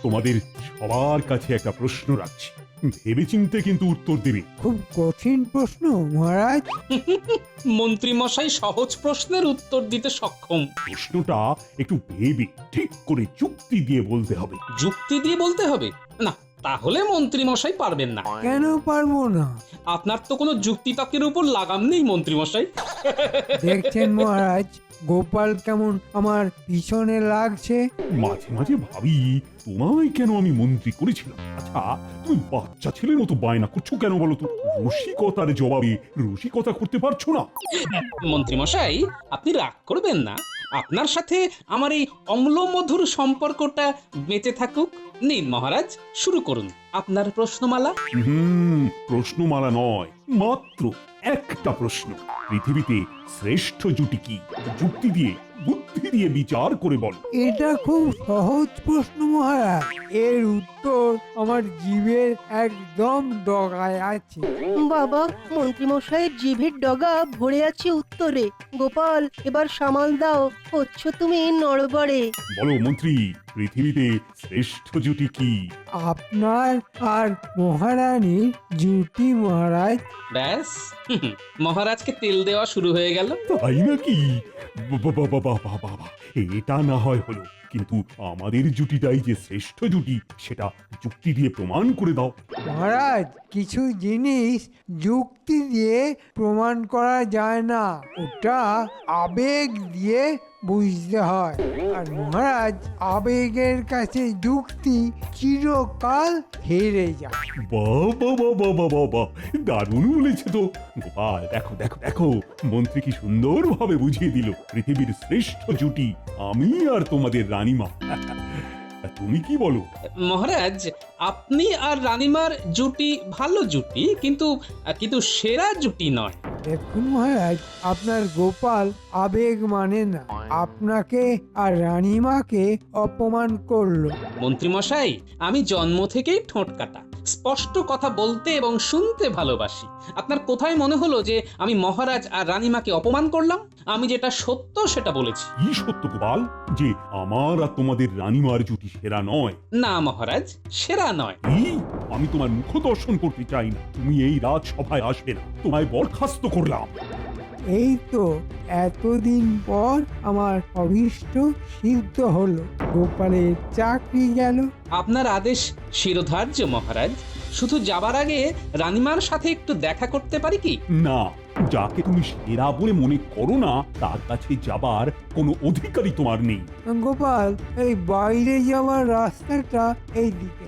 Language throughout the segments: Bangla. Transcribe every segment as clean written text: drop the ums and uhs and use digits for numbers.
তোমাদের সবার কাছে একটা প্রশ্ন রাখছি, ভেবেচিন্তে কিন্তু উত্তর দেবে। খুব কঠিন প্রশ্ন মহারাজ। মন্ত্রী মশাই সহজ প্রশ্নের উত্তর দিতে সক্ষম। প্রশ্নটা একটু ভেবে ঠিক করে যুক্তি দিয়ে বলতে হবে। যুক্তি দিয়ে বলতে হবে না, তাহলে মন্ত্রী মশাই পারবেন না। কেন পারবো না? আপনার তো কোনো যুক্তিতর্কের উপর লাগাম নেই মন্ত্রী মশাই। দেখছেন মহারাজ, গোপাল কেমন আমার পিছনে লাগছে। মাঝে মাঝে ভাবি তোমায় কেন আমি মন্ত্রী করেছিলাম। আচ্ছা, তুমি বাচ্চা ছেলের মতো বায়না করছো কেন বলো তো? রসিকতার জবাবে রসিকতা করতে পারছো না? মন্ত্রী মশাই, আপনি রাগ করবেন না। আপনার সাথে আমার এই অম্লমধুর সম্পর্কটা বেঁচে থাকুক। নিন মহারাজ, শুরু করুন আপনার প্রশ্নমালা। প্রশ্নমালা নয়, মাত্র একটা প্রশ্ন। পৃথিবীতে শ্রেষ্ঠ জুটি কি? যুক্তি দিয়ে বুদ্ধি দিয়ে বিচার করে বল। এটা খুব সহজ প্রশ্ন মহারাজ, এর উত্তর আমার জীবের একদম ডগায় আছে। বাবা, মন্ত্রীমশাইয়ের জিভের ডগা ভরে আছে উত্তরে। গোপাল, এবার সামাল দাও, হচ্ছ তুমি নড়বড়ে। বলো মন্ত্রী, পৃথিবীতে শ্রেষ্ঠ জুটি কি? আপনার আর মহারানীর জুটি মহারাজ। ব্যাস, মহারাজকে তেল দেওয়া শুরু হয়ে গেল। তাই নাকি? বাবা, এটা না হয় হলো, কিন্তু আমাদের জুটিটাই যে শ্রেষ্ঠ জুটি সেটা যুক্তি দিয়ে প্রমাণ করে দাও। মহারাজ, কিছু জিনিস যুক্তি দিয়ে প্রমাণ করা যায় না, ওটা আবেগ দিয়ে বুঝতে হয়। আর মহারাজ, আবেগের কাছে যুক্তি চিরকাল হেরে যায়। বাবা, দারুণ বলেছে তো গোপাল। দেখো দেখো দেখো, মন্ত্রী কি সুন্দর ভাবে বুঝিয়ে দিল পৃথিবীর শ্রেষ্ঠ জুটি আমি আর তোমাদের রানীমা। তুমি কি বলো? মহারাজ, আপনি আর রানীমার জুটি ভালো জুটি, কিন্তু কিন্তু সেরা জুটি নয়। দেখুন মহারাজ, আপনার গোপাল আবেগ মানে না, আপনাকে আর রানীমাকে অপমান করলো। মন্ত্রী মশাই, আমি জন্ম থেকেই ঠোঁট কাটা, স্পষ্ট কথা বলতে এবং শুনতে ভালোবাসি। আপনার কোথায় মনে হলো যে আমি মহারাজ আর রানীমাকে অপমান করলাম? আমি যেটা সত্য সেটা বলেছি। কি সত্য গোপাল, যে আমার আর তোমাদের রানীমার জুটি সেরা নয়? না মহারাজ, সেরা নয়। আমি তোমার মুখ দর্শন করতে চাই না। তুমি এই রাজসভায় আসবে না, তোমায় বরখাস্ত করলাম। এই তো এতদিন পর আমার অভীষ্ট সিদ্ধ হলো, গোপালের চাকরি গেল। আপনার আদেশ শিরোধার্য মহারাজ। শুধু যাবার আগে রানীমার সাথে একটু দেখা করতে পারি কি? না, যাকে তুমি সেরা বলে মনে করো না তার কাছে যাবার কোনো অধিকারই তোমার নেই। গোপাল, এই বাইরে যাওয়ার রাস্তাটা এই দিকে।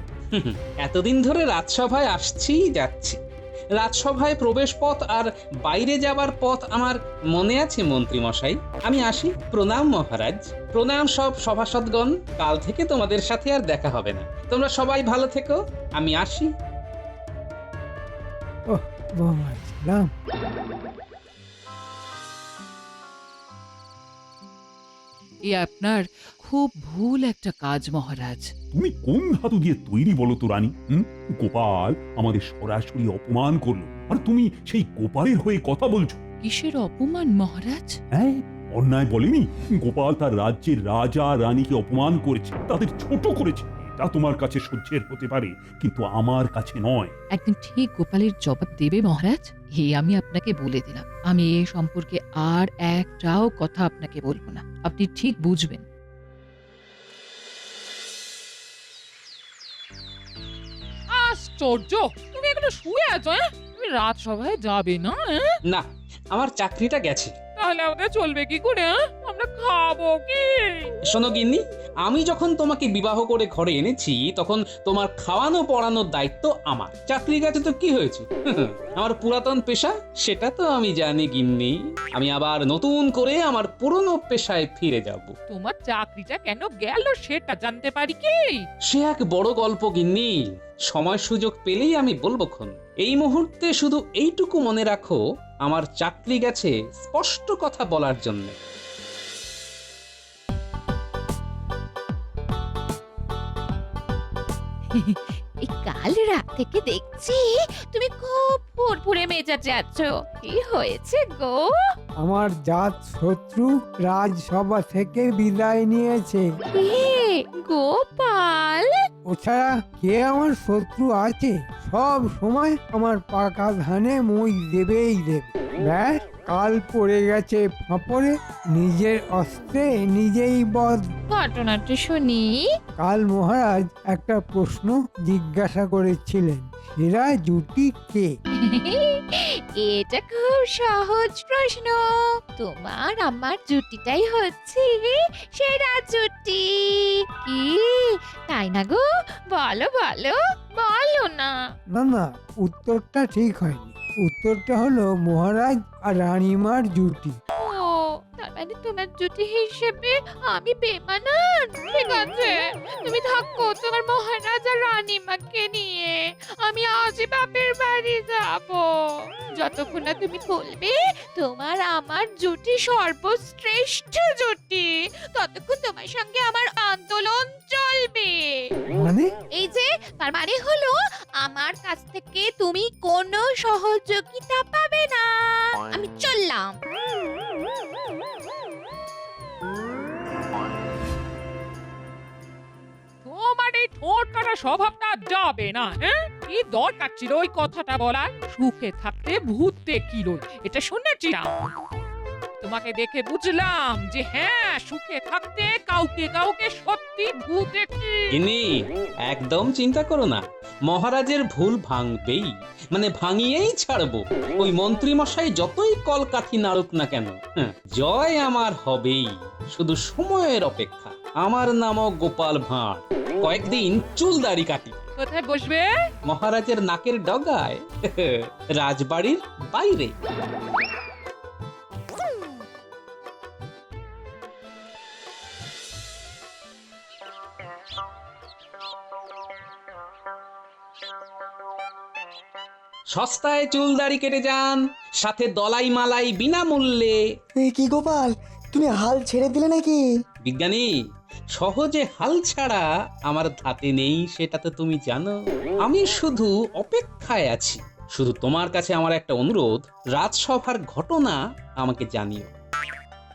এতদিন ধরে রাজসভায় আসছি যাচ্ছি, রাজসভায় প্রবেশ পথ আর বাইরে যাবার পথ আমার মনে আছে মন্ত্রী মশাই। আমি আসি। প্রণাম মহারাজ। প্রণাম সব সভাসদগণ। কাল থেকে তোমাদের সাথে আর দেখা হবে না। তোমরা সবাই ভালো থেকো। আমি আসি। ওহ বাঁচলাম। এ আপনার খুব ভুল একটা কাজ মহারাজ। তুমি কোন ধাতু দিয়ে তৈরি বলো তো রানী? গোপাল আমাদের সরাসরি অপমান করলো, আর তুমি সেই গোপালের হয়ে কথা বলছো। কিসের অপমান মহারাজ? হ্যাঁ, অন্যায় বলেনি? গোপাল তার রাজ্যের রাজা রানীকে অপমান করেছে, তাদের ছোট করেছে। এটা তোমার কাছে সহ্যের হতে পারে, কিন্তু আমার কাছে নয়। একদিন ঠিক গোপালের জবাব দেবে মহারাজ, আমি আপনাকে বলে দিলাম। আমি এ সম্পর্কে আর একটাও কথা আপনাকে বলবো না, আপনি ঠিক বুঝবেন। আশ্চর্য, তুমি এখনো শুয়ে আছো? তুমি রাজসভায় যাবে না? না, আমার চাকরিটা গেছে। তাহলে আমাদের চলবে কি করে? আমরা খাবো কি? শোনো গিন্নি, আমি যখন তোমাকে বিবাহ করে ঘরে এনেছি তখন তোমার খাওয়ানো পড়ানোর দায়িত্ব আমার। চাকরি গেছে তো কি হয়েছে? আমার পুরাতন পেশা, সেটা তো আমি জানি গিন্নি। আমি আবার নতুন করে আমার পুরনো পেশায় ফিরে যাব। তোমার চাকরিটা কেন গেল সেটা জানতে পারি কি? সে এক বড় গল্প গিন্নি, সময় সুযোগ পেলেই আমি বলবো খন। এই মুহূর্তে শুধু এইটুকু মনে রাখো, আমার চাকরি গেছে স্পষ্ট কথা বলার জন্য। এই কাল রাত থেকে দেখছি তুমি খুব ফুরফুরে মেজাজে আছো। কি হয়েছে গো? আমার জাত শত্রু রাজসভা থেকে বিদায় নিয়েছে। কে? গোপাল? ও ছাড়া কে আমার শত্রু আছে? সব সময় আমার পাকা ধানে মই দেবেই দেবে। ব্যাস, কাল পড়ে গেছে ফাঁপড়ে, নিজের অস্ত্রে নিজেই বধ। ঘটনাটা শুনি। কাল মহারাজ একটা প্রশ্ন জিজ্ঞাসা করেছিলেন, সেরা জুটি কে? এটা খুব সহজ প্রশ্ন। তোমার আমার জুটিটাই হচ্ছে সেরা জুটি। কি তাই না গো? বলো বলো, বলো না। না না, উত্তরটা ঠিক হয়নি। উত্তরটা হলো মহারাজ আর রানীমার জুটি। ও, তার মানে তোমার জুটি হিসেবে আমি বেমানান? ঠিক আছে, তুমি থাকো তোমার মহারাজ আর রানীমাকে নিয়ে। আমি আজই বাপের বাড়ি যাব। যতক্ষণ না তুমি বলবে তোমার আমার জুটি সর্বশ্রেষ্ঠ জুটি, ততক্ষণ তোমার সঙ্গে আমার আন্দোলন চলবে। মানে? এই যে, তার মানে হলো আমার কাছ থেকে তুমি কোনো সহযোগিতা পাবে না। আমি চললাম। তোমার এই ঠোঁট কাটা স্বভাবটা যাবে না। হ্যাঁ, কি দরকার ছিল ওই কথাটা বলার? সুখে থাকতে ভূত দেখিল, এটা শুনেছিলাম। তোমাকে দেখে বুঝলাম যে হ্যাঁ, সুখে থাকতে কাউকে কাউকে সত্যি ভূত দেখি। ইনি একদম চিন্তা করো না, মহারাজের ভুল ভাঙবেই, মানে ভাঙিয়েই ছাড়বো। ওই মন্ত্রী মশাই যতই কলকাঠি নাড়ুক না কেন, জয় আমার হবেই। শুধু সময়ের অপেক্ষা। আমার নামও গোপাল ভাঁড়। কয়েকদিন চুল দাড়ি কাটি। কোথায় বসবে? মহারাজের নাকের ডগায়, রাজবাড়ির বাইরে। সস্তায় চুল দাড়ি কেটে যান, সাথে দলাই মালাই বিনামূল্যে। কি গোপাল, তুমি হাল ছেড়ে দিলে নাকি? বিজ্ঞানী, সহজে হাল ছাড়া আমার ধাতে নেই, সেটা তো তুমি জানো। আমি শুধু অপেক্ষায় আছি। শুধু তোমার কাছে আমার একটা অনুরোধ, রাজসভার ঘটনা আমাকে জানিও।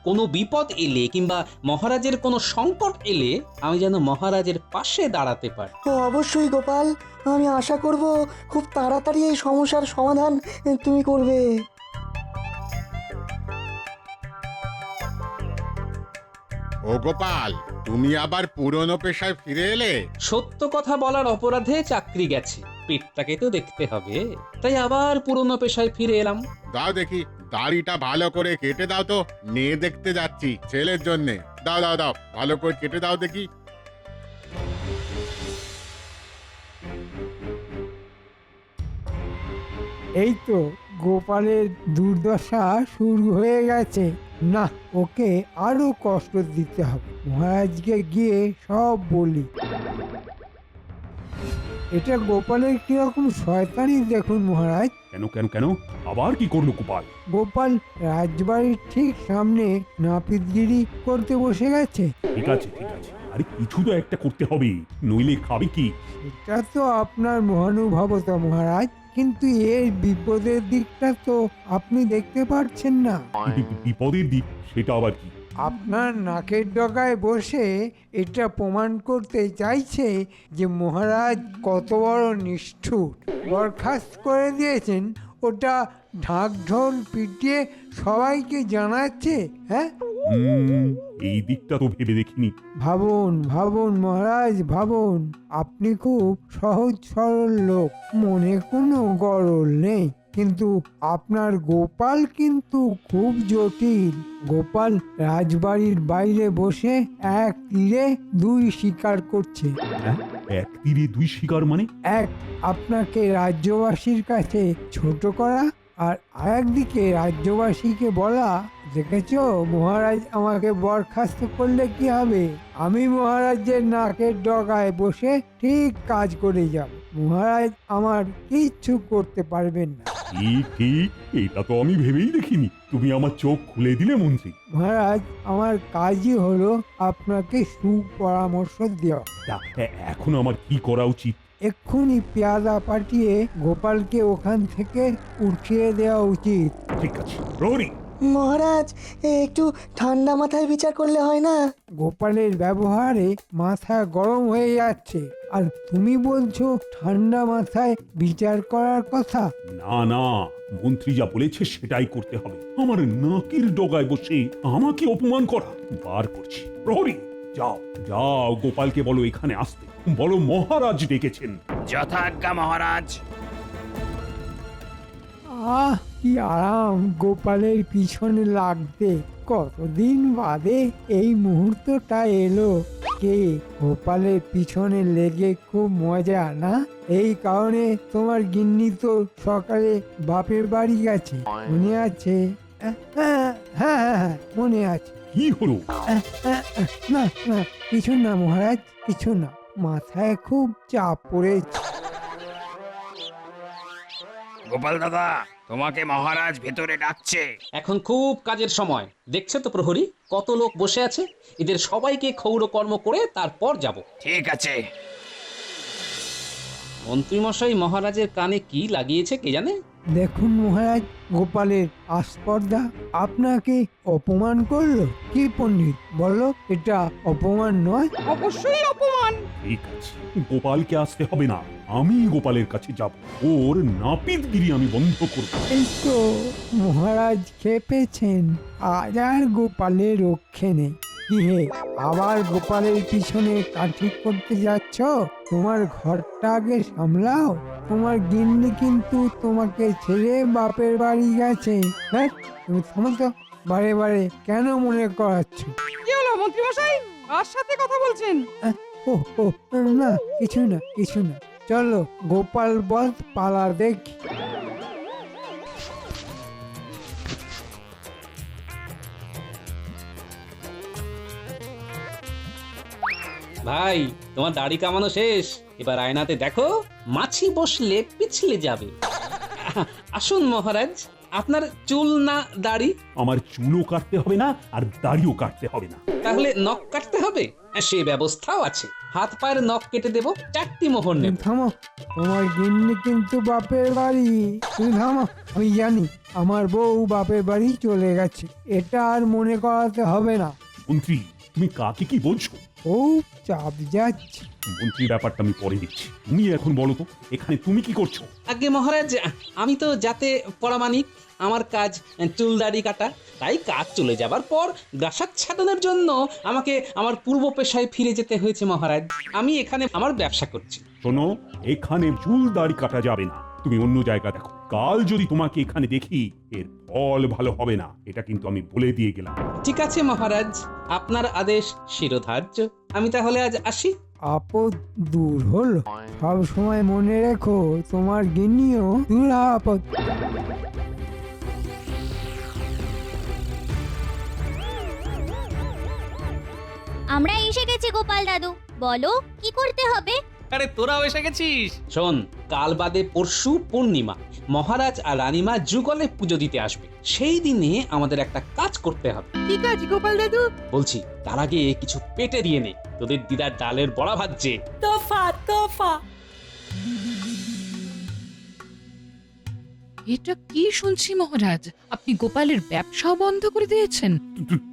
কোনো বিপদ এলে কিংবা মহারাজের কোনো সংকট এলে আমি যেন মহারাজের পাশে দাঁড়াতে পারি। অবশ্যই গোপাল, আমি আশা করব খুব তাড়াতাড়ি এই সমস্যার সমাধান তুমি করবে। ও গোপাল, তুমি আবার পুরনো পেশায় ফিরে এলে? সত্য কথা বলার অপরাধে চাকরি গেছে, পেটটাকে তো দেখতে হবে, তাই আবার পুরনো পেশায় ফিরে এলাম। দাও দেখি, দাড়িটা ভালো করে কেটে দাও তো, মেয়ে দেখতে যাচ্ছি ছেলের জন্যে। দাও দাও দাও, ভালো করে কেটে দাও দেখি। এই তো গোপালের দুর্দশা শুরু হয়ে গেছে। না, ওকে আরো কষ্ট দিতে হবে। মহারাজকে গিয়ে সব বলি। এটা গোপালের কিরকম শয়তানি দেখুন মহারাজ। কেন কেন কেন, আবার কি করলো গোপাল? গোপাল রাজবাড়ির ঠিক সামনে নাপিতগিরি করতে বসে গেছে। ঠিক আছে ঠিক আছে, আরে কিছু তো একটা করতে হবে, নইলে খাবে কি? এটা তো আপনার মহানুভবতা মহারাজ, কিন্তু এর বিপদের দিকটা তো আপনি দেখতে পারছেন না। বিপদের দিক, সেটা আবার কি? আপনার নাকের ডগায় বসে এটা প্রমাণ করতে চাইছে যে মহারাজ কত বড় নিষ্ঠুর। বরখাস্ত করে দিয়েছেন, ওটা ঢাক ঢোল পিটিয়ে সবাইকে জানাচ্ছে। হ্যাঁ, এই দিকটা তো ভেবে দেখিনি। ভাবুন ভাবুন মহারাজ, ভাবুন। আপনি খুব সহজ সরল লোক, মনে কোনো গরল নেই, কিন্তু আপনার গোপাল কিন্তু খুব জটিল। গোপাল রাজবাড়ির বাইরে বসে এক তীরে দুই শিকার করছে। হ্যাঁ, এক তীরে দুই শিকার মানে? এক, আপনাকে রাজ্যবাসীর কাছে ছোট করা, আর আরেকদিকে রাজ্যবাসীকে বলা, দেখেছো মহারাজ আমাকে বরখাস্ত করলে কি হবে, আমি মহারাজের নাকের ডগায় বসে ঠিক কাজ করে যাব, মহারাজ আমার কিচ্ছু করতে পারবেন না। ঠিক ঠিক, এটা তো আমি ভেবেই দেখিনি। তুমি আমার চোখ খুলে দিলে মন্ত্রী। মহারাজ, আমার কাজই হলো আপনাকে সুপরামর্শ দেওয়া। এখন আমার কি করা উচিত? এক্ষুনি পেয়াদা পাঠিয়ে গোপালকে ওখান থেকে উঠিয়ে দেওয়া উচিত। ঠিক আছে প্রহরী, মহারাজ একটু ঠান্ডা মাথায় বিচার করলে হয় না? গোপালের ব্যবহারে মাথা গরম হয়ে যাচ্ছে আর তুমি বলছো ঠান্ডা মাথায় বিচার করার কথা। না না, মন্ত্রী যা বলেছে সেটাই করতে হবে। আমার নাকের ডগায় বসে আমাকে অপমান করা বার করছি। প্রহরী, যাও যাও, গোপালকে বলো এখানে আসতে, বলো মহারাজ ডেকেছেন। যথাজ্ঞা মহারাজ। আহ কি আরাম গোপালের পিছনে লাগতে। কতদিন বাদে এই মুহূর্তটা এলো। কে গোপালের পিছনে লেগে খুব মজা না? এই কারণে তোমার গিন্নি তো সকালে বাপের বাড়ি গেছে, মনে আছে? হ্যাঁ হ্যাঁ হ্যাঁ মনে আছে। কি হলো? না না কিছু না মহারাজ, কিছু না, মাথায় খুব চাপ পড়েছে। গোপাল দাদা, তোমাকে মহারাজ ভেতরে ডাকছে। এখন খুব কাজের সময়, দেখছো তো প্রহরী কত লোক বসে আছে। এদের সবাইকে ক্ষৌর কর্ম করে তারপর যাব। ঠিক আছে। মন্ত্রীমশাই মহারাজের কানে কি লাগিয়েছে কে জানে। দেখুন মহারাজ, গোপালের আস্পর্ধা আপনাকে অপমান করলো। কি পণ্ডিত বলো, এটা অপমান নয়? অবশ্যই অপমান। ঠিক আছে, গোপালকে আসতে হবে না, আমি গোপালের কাছে যাব, ওর নাপিতগিরি আমি বন্ধ করব। এই তো মহারাজ খেপেছেন, আজ আর গোপালের রক্ষে নেই। কি হে, আবার গোপালের পিছনে কাঠি করতে যাচ্ছ? তোমার ঘরটা আগে সামলাও। তোমার গিন্নি কিন্তু তোমাকে ছেড়ে বাপের বাড়ি গেছে। হ্যাঁ, তুমি থামো তো, বারে বারে কেন মনে করাচ্ছ? কি হলো মন্ত্রীমশাই, কার সাথে কথা বলছেন? ও ও না, কিছু না কিছু না, চলো গোপাল বধ পালা দেখি। ভাই, তোমার দাড়ি কামানো শেষ, এবার আয়নাতে দেখো মাছি বসলে পিছলে যাবে। আসুন মহারাজ, আপনার চুল না দাড়ি? আমার চুলও কাটতে হবে না আর দাড়িও কাটতে হবে না। তাহলে নখ কাটতে হবে? সে ব্যবস্থাও আছে, হাত পায়ের নখ কেটে দেব, 4টি মোহর নেব। তুমি থামো, তোমার গিন্নি কিন্তু বাপের বাড়ি। তুমি থামো, আমি জানি আমার বউ বাপের বাড়ি চলে গেছে, এটা আর মনে করাতে হবে না। মন্ত্রী, তুমি কাকে কি বলছো? খুব চাপ যাচ্ছে। মন্ত্রী, ব্যাপারটা আমি পরে দেখছি, তুমি এখন বলো তো এখানে তুমি কি করছো? আগে মহারাজ, আমি তো যাতে পরামানিক, আমার কাজ চুল দাড়ি কাটা, তাই কাজ চলে যাবার পর গ্রাসাচ্ছাদনের জন্য আমাকে আমার পূর্ব পেশায় ফিরে যেতে হয়েছে মহারাজ। আমি এখানে আমার ব্যবসা করছি। শোনো, এখানে চুল দাড়ি কাটা যাবে না, তুমি অন্য জায়গা দেখো। কাল যদি তোমাকে এখানে দেখি এর ফল ভালো হবে না, এটা কিন্তু আমি বলে দিয়ে গেলাম। ঠিক আছে মহারাজ, আপনার আদেশ শিরোধার্য। আমি তাহলে আজ আসি। আপদ দূর হলো। সব সময় মনে রেখো, তোমার গিন্নিও দূর আপদ। আমরা এসে গেছি গোপাল দাদু, বলো কি করতে হবে? আরে তোরাও এসে গেছিস। শোন, কাল বাদে পরশু পূর্ণিমা, মহারাজ আর রানীমা যুগলে পুজো দিতে আসবে। সেই দিনে আমাদের একটা কাজ করতে হবে। ঠিক আছে গোপাল দাদু। বলছি, তার আগে কিছু পেটে দিয়ে নে, তোদের দিদার ডালের বড়া ভাজছে। তোফা তোফা। এটা কি শুনছি মহারাজ, আপনি গোপালের ব্যবসাও বন্ধ করে দিয়েছেন?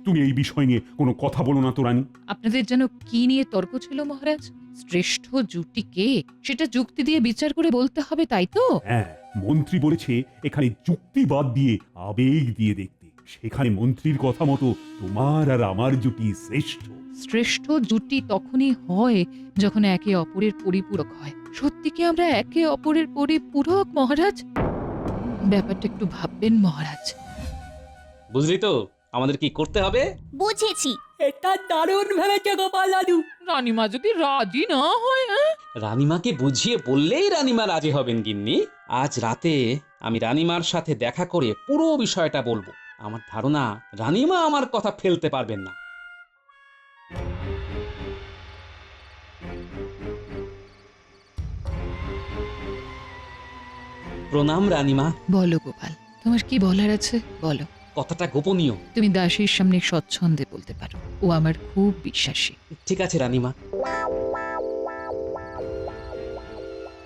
তুমি এই বিষয় নিয়ে কোনো কথা বলো না তো রানী। আপনাদের যেন কি নিয়ে তর্ক ছিল মহারাজ? শ্রেষ্ঠ জুটি কে সেটা যুক্তি দিয়ে বিচার করে বলতে হবে, তাই তো? হ্যাঁ, মন্ত্রী বলেছে এখানে যুক্তি বাদ দিয়ে আবেগ দিয়ে দেখতে। সেখানে মন্ত্রীর কথা মতো তোমার আর আমার জুটি শ্রেষ্ঠ। শ্রেষ্ঠ জুটি তখনই হয় যখন একে অপরের পরিপূরক হয়। সত্যি কি আমরা একে অপরের পরিপূরক মহারাজ? ব্যাপারটা একটু ভাববেন মহারাজ। বুঝলি তো আমাদের কি করতে হবে? বুঝেছি। এটা দারুণ ভেবেছে গোপাল দাদু। রানীমা যদি রাজি না হয়? রানীমাকে বুঝিয়ে বললেই রানীমা রাজি হবেন গিন্নি। আজ রাতে আমি রানীমার সাথে দেখা করে পুরো বিষয়টা বলবো। আমার ধারণা রানীমা আমার কথা ফেলতে পারবেন না। প্রণাম রানীমা। বলো গোপাল, তোমার কি বলার আছে বলো। কথাটা গোপনীয়। তুমি দাসীর সামনে স্বচ্ছন্দে বলতে পারো, ও আমার খুব বিশ্বাসী। ঠিক আছে রানীমা।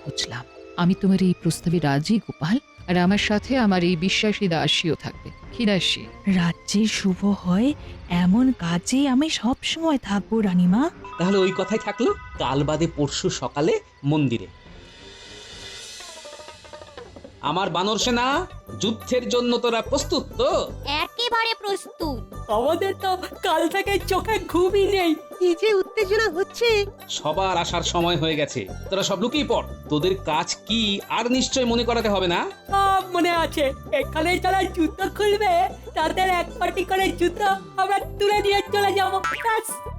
বুঝলাম, আমি তোমার এই প্রস্তাবে রাজি গোপাল, আর আমার সাথে আমার এই বিশ্বাসী দাসীও থাকবে। লক্ষ্মীদাসী। রাজ্যে শুভ হয় এমন কাজে আমি সব সময় থাকবো রানীমা। তাহলে ওই কথাই থাকলো, কাল বাদে পরশু সকালে মন্দিরে। আমার বানর সেনা, যুদ্ধের জন্য তোরা প্রস্তুত তো? একেবারে প্রস্তুত। আমাদের তো কাল থেকে চোখে ঘুমই নেই, কি যে উত্তেজনা হচ্ছে। সবার আসার সময় হয়ে গেছে, তোরা সব লুকিয়ে পড়। তোদের কাজ কি আর নিশ্চয় মনে করাতে হবে না। মনে আছে, এখানে যারা জুতো খুলবে তাদের এক পাটি করে জুতো আমরা তুলে নিয়ে চলে যাবো।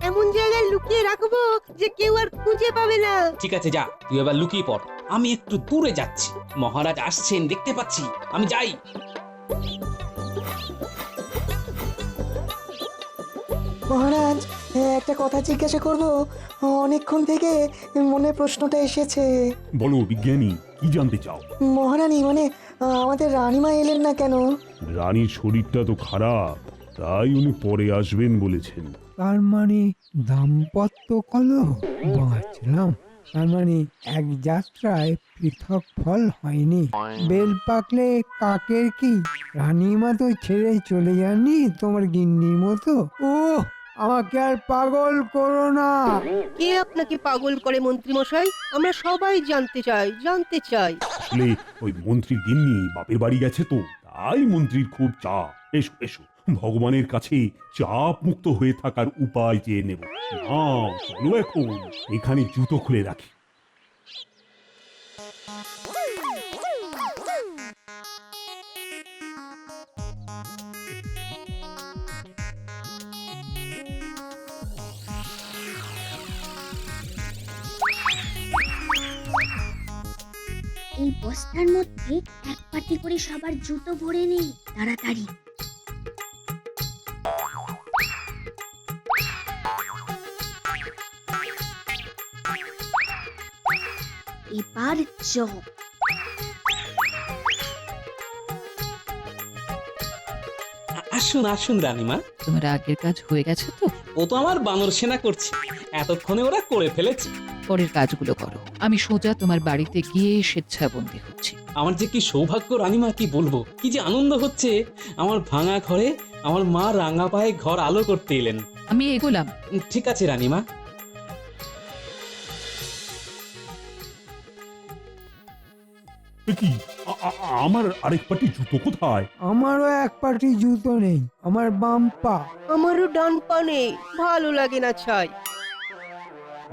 এমন জায়গায় লুকিয়ে রাখবো যে কেউ আর খুঁজে পাবে না। ঠিক আছে, যা, তুই এবার লুকিয়ে পড়। আমি একটু দূরে যাচ্ছি, মহারাজ আসছেন দেখতে পাচ্ছি, আমি যাই। মহারাজ, একটা কথা জিজ্ঞাসা করব, অনেকক্ষণ থেকে মনে প্রশ্নটা এসেছে। বলো বিজ্ঞানী, কি জানতে চাও? মহারানী মানে আমাদের রানীমা এলেন না কেন? রানীর শরীরটা তো খারাপ, তাই উনি পরে আসবেন বলেছেন। তার মানে দাম্পত্য কলহ? বাঁচলাম। তার মানে এক যাত্রায় পৃথক ফল হয়নি। বেল পাকলে কাকের কি? রানীমা তো ছেড়ে চলে যাননি তোমার গিন্নির মতো। ও, আমাকে আর পাগল করো না। কে আপনাকে পাগল করে মন্ত্রী মশাই? আমরা সবাই জানতে চাই। আসলে ওই মন্ত্রীর গিন্নি বাপের বাড়ি গেছে তো, তাই মন্ত্রীর খুব চাপ। এসো এসো, ভগবানের কাছে চাপ মুক্ত হয়ে থাকার উপায় চেয়ে নেব। না, চলো এখন এখানে জুতো খুলে রাখি। এই বস্তার মধ্যে এক পাটি করে সবার জুতো ভরে নেই, তাড়াতাড়ি। এবার চোখ। আসুন আসুন রানীমা। তোমার আগের কাজ হয়ে গেছে তো? ও তো আমার বানর সেনা করছে, এতক্ষণে ওরা করে ফেলেছে। পরের কাজগুলো করো, আমি সোজা তোমার বাড়িতে গিয়ে স্বেচ্ছাবন্দী হচ্ছি। আমার যে কি সৌভাগ্য রানীমা, কি বলবো, কি যে আনন্দ হচ্ছে। আমার ভাঙা ঘরে আমার মা রাঙা পায়ে ঘর আলো করতে এলেন। আমি এগোলাম। ঠিক আছে রানীমা। এ কি, আমার আরেক পাটি জুতো কোথায়? আমারও এক পাটি জুতো নেই, আমার বাম পা। আমারও ডান পা নেই, ভালো লাগে না ছাই।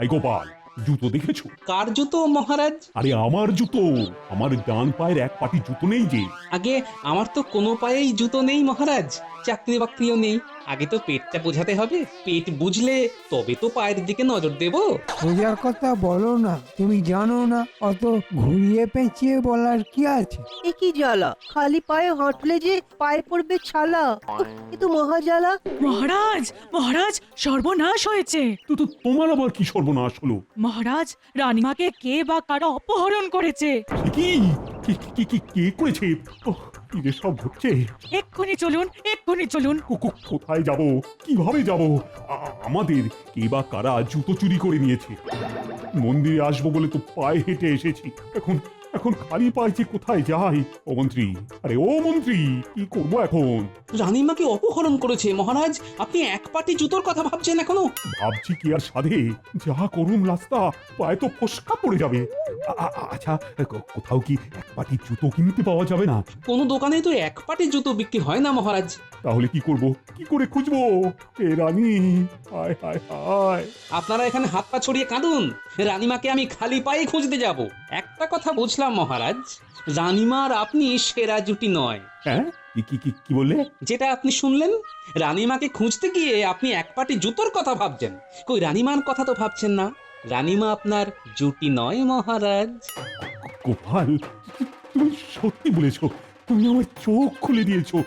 এই গোপাল, জুতো দেখেছো? কার জুতো মহারাজ? আরে আমার জুতো, আমার ডান পায়ের এক পাটি জুতো নেই যে। আগে আমার তো কোনো পায়েই জুতো নেই মহারাজ, চাকরি বাকরিও নেই। আগে তো পেটটা বোঝাতে হবে, পেট বুঝলে তবে তো পায়ের দিকে নজর দেব। সোজা কথা বলো না, তুমি জানো না, অত ঘুরিয়ে পেঁচিয়ে বলার কি আছে? এ কি জ্বালা, খালি পায়ে হাঁটলে যে পায়ে পড়বে ছালা। কিন্তু মহাজ্বালা। মহারাজ, মহারাজ, সর্বনাশ হয়েছে। তো তোমার আবার কি সর্বনাশ হলো? মহারাজ, রানীমাকে কে বা কারা অপহরণ করেছে। কি কে করেছে? কি যে সব হচ্ছে! এক্ষুনি চলুন, এক্ষুনি চলুন। কোথায় যাব, কিভাবে যাব? আমাদের কে বা কারা জুতো চুরি করে নিয়েছে। মন্দিরে আসবো বলে তো পায়ে হেঁটে এসেছি, এখন এখন খালি পায়ে যে কোথায় যাই? ও মন্ত্রী, আরে ও মন্ত্রী, কি করবো এখন? রানীমাকে অপহরণ করেছে মহারাজ, আপনি এক পাটি জুতোর কথা ভাবছেন এখনো? ভাবছি কি আর সাধে, যা করুন রাস্তা, পায়ে তো ফসকা পড়ে যাবে। আচ্ছা, কোথাও কি এক পাটি জুতো কিনতে পাওয়া যাবে না? কোনো দোকানে তো এক পাটি জুতো বিক্রি হয় না মহারাজ। তাহলে কি করব, কি করে খুঁজবো? এ রানী, হায় হায় হায়! আপনারা এখানে হাত পা ছড়িয়ে কাঁদুন, রানীমাকে আমি খালি পায়ে খুঁজতে যাব। একটা কথা বুঝলাম মহারাজ, রানীমার আপনি সেরা জুটি নয়। হ্যাঁ, কি বললে? যেটা আপনি শুনলেন, রানীমাকে খুঁজতে গিয়ে আপনি এক পাটি জুতোর কথা ভাবছেন, কই রানীমার কথা তো ভাবছেন না। রানীমা আপনার জুটি নয় মহারাজ। গোপাল, তুমি সত্যি বলেছো, তুমি আমার চোখ খুলে দিয়েছো।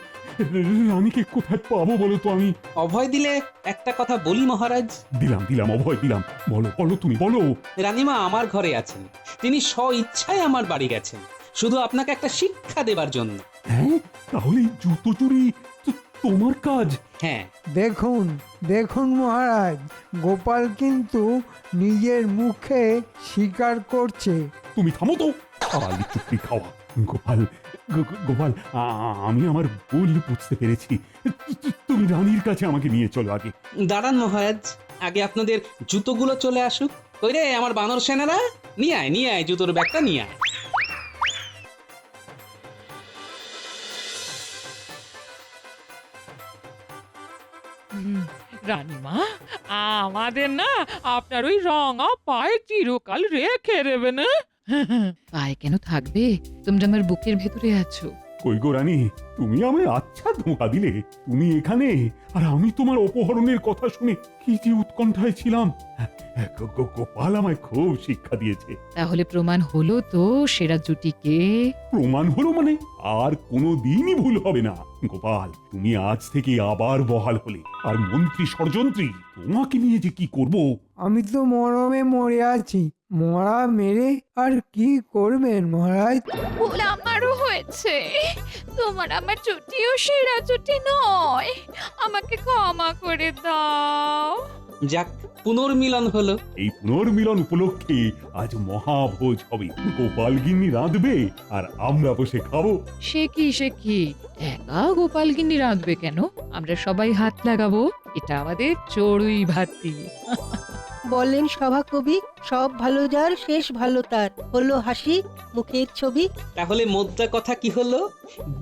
রানীকে কোথায় পাবো বলো তো? আমি অভয় দিলে একটা কথা বলি মহারাজ। দিলাম অভয় দিলাম। বলো তুমি বলো। রানীমা আমার ঘরে আছেন, তিনি স্ব ইচ্ছায় আমার বাড়ি গেছেন, শুধু আপনাকে একটা শিক্ষা দেবার জন্য। হ্যাঁ, তাহলে জুতো চুরি তোমার কাজ? হ্যাঁ। দেখুন মহারাজ, গোপাল কিন্তু নিজের মুখে স্বীকার করছে। তুমি থামো তো, চুক্তি খাওয়া। গোপাল, গোপাল, আমি আমার ভুল বুঝতে পেরেছি। তুমি রানীর কাছে আমাকে নিয়ে চলো আগে। দাঁড়ান মহারাজ, আগে আপনাদের জুতোগুলো চলে আসুক। কই রে আমার বানর সেনারা, নিয়ে আয় জুতোর ব্যাগটা নিয়ে আয়। রানীমা, আমাদের না আপনার ওই রঙা পায়ে চিরকাল রেখে দেবেন। পায়ে কেন থাকবে? তোমরা আমার বুকের ভেতরে আছো। কই গো রানী, তুমি আমায় আচ্ছা ধোঁকা দিলে। তুমি এখানে আর আমি তোমার অপহরণের কথা শুনে কি যে উৎকণ্ঠায় ছিলাম। গোপাল আমায় খুব শিক্ষা দিয়েছে। তাহলে প্রমাণ হলো তো সেরা জুটিকে? প্রমাণ হলো মানে আর কোনো দিনই ভুল হবে না। গোপাল, তুমি আজ থেকে আবার বহাল হলে। আর মন্ত্রী ষড়যন্ত্রী, তোমাকে নিয়ে যে কি করব। আমি তো মরমে মরে আছি, মরা মেরে আর কি করবেন মহারাজ? ভুল আমারও হয়েছে, তোমার আমার জুটিও সেরা জুটি নয়, আমাকে ক্ষমা করে দাও। যাক, পুনর্মিলন হলো। এই পুনর্মিলন উপলক্ষে আজ মহাভোজ হবে। গোপাল গিন্নি রাঁধবে আর আমরা বসে খাবো। সে কি একা গোপালগিন্নি রাঁধবে কেন? আমরা সবাই হাত লাগাবো, এটা আমাদের চড়ুই ভাত দিয়ে। বলেন সভাকবি, সব ভালো যার শেষ ভালো তার। হলো হাসি, মুখের ছবি। তাহলে মোদ্দা কথা কি হলো?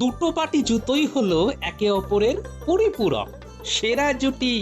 দুটো পাটি জুতোই হলো একে অপরের পরিপূরক। সেরা জুটি